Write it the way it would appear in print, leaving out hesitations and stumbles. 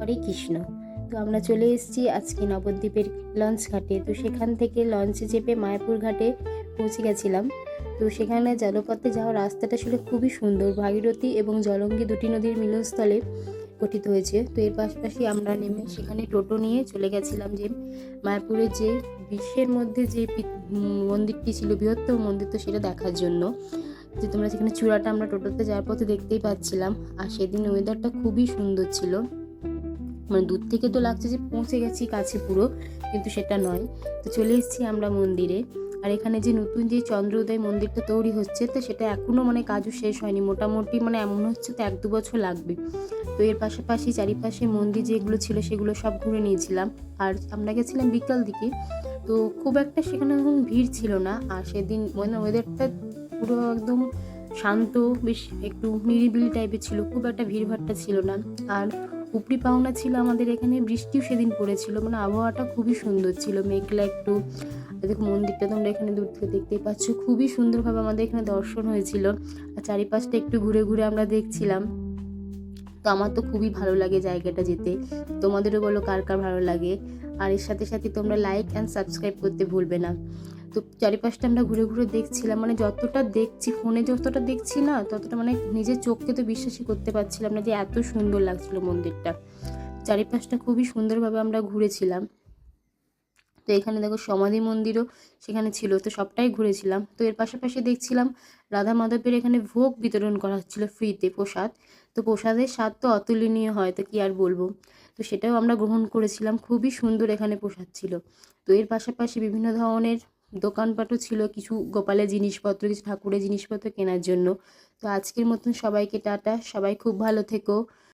হরে কৃষ্ণ। তো আমরা চলে এসেছি আজকে নবদ্বীপের লঞ্চ ঘাটে। তো সেখান থেকে লঞ্চে চেপে মায়াপুর ঘাটে পৌঁছে গেছিলাম। তো সেখানে জলপথে যাওয়ার রাস্তাটা ছিল খুবই সুন্দর, ভাগীরথী এবং জলঙ্গি দুটি নদীর মিলনস্থলে গঠিত হয়েছে। তো এর পাশাপাশি আমরা নেমে সেখানে টোটো নিয়ে চলে গেছিলাম যে মায়াপুরের যে বিশ্বের মধ্যে যে মন্দিরটি ছিল, বৃহত্তম মন্দির, তো সেটা দেখার জন্য। যে তোমরা সেখানে চূড়াটা আমরা টোটোতে যাওয়ার পথে দেখতেই পাচ্ছিলাম। আর সেদিন ওয়েদারটা খুবই সুন্দর ছিল, মানে দূর থেকে তো লাগছে যে পৌঁছে গেছি কাছে পুরো, কিন্তু সেটা নয়। তো চলে এসেছি আমরা মন্দিরে। আর এখানে যে নতুন যে চন্দ্রোদয় মন্দিরটা তৈরি হচ্ছে, তো সেটা এখনও মানে কাজও শেষ হয়নি, মোটামুটি মানে এমন হচ্ছে তো 1-2 বছর লাগবে। তো এর পাশাপাশি চারিপাশে মন্দির যেগুলো ছিল সেগুলো সব ঘুরে নিয়েছিলাম। আর আমরা গেছিলাম বিকাল দিকে, তো খুব একটা সেখানে এখন ভিড় ছিল না। আর সেদিন মানে ওয়েদারটা পুরো একদম শান্ত, বেশ একটু নিরিবিলি টাইপের ছিল, খুব একটা ভিড়ভাট্টা ছিল না। আর উপরি পাওনা ছিল আমাদের এখানে, বৃষ্টিও সেদিন পড়েছিল, মানে আবহাওয়াটা খুবই সুন্দর ছিল, মেঘলা একটু। দেখো মন্দিরটা তোমরা এখানে দূর থেকে দেখতেই পাচ্ছ, খুবই সুন্দরভাবে আমাদের এখানে দর্শন হয়েছিল। আর চারিপাশটা একটু ঘুরে ঘুরে আমরা দেখছিলাম। তো আমার তো খুবই ভালো লাগে জায়গাটা যেতে, তোমাদেরও বলো কার কার ভালো লাগে। আর এর সাথে সাথে তোমরা লাইক অ্যান্ড সাবস্ক্রাইব করতে ভুলবে না। তো চারিপাশটা আমরা ঘুরে ঘুরে দেখছিলাম, মানে যতটা দেখছি ফোনে, যতটা দেখছি না ততটা মানে নিজের চোখকে তো বিশ্বাসই করতে পারছিলাম না যে এত সুন্দর লাগছিল মন্দিরটা। চারিপাশটা খুবই সুন্দরভাবে আমরা ঘুরেছিলাম। তো এখানে দেখো সমাধি মন্দিরও সেখানে ছিল, তো সবটাই ঘুরেছিলাম। তো এর পাশাপাশি দেখছিলাম রাধা মাধবের এখানে ভোগ বিতরণ করা হচ্ছিল ফ্রিতে, প্রসাদ। তো প্রসাদের স্বাদ তো অতুলনীয় হয়, তো কি আর বলবো। তো সেটাও আমরা গ্রহণ করেছিলাম, খুবই সুন্দর এখানে প্রসাদ ছিল। তো এর পাশাপাশি বিভিন্ন ধরনের দোকানপাটও ছিল, কিছু গোপালের জিনিসপত্র, কিছু ঠাকুরের জিনিসপত্র কেনার জন্য। তো আজকের মতন সবাইকে টাটা, সবাই খুব ভালো থেকো,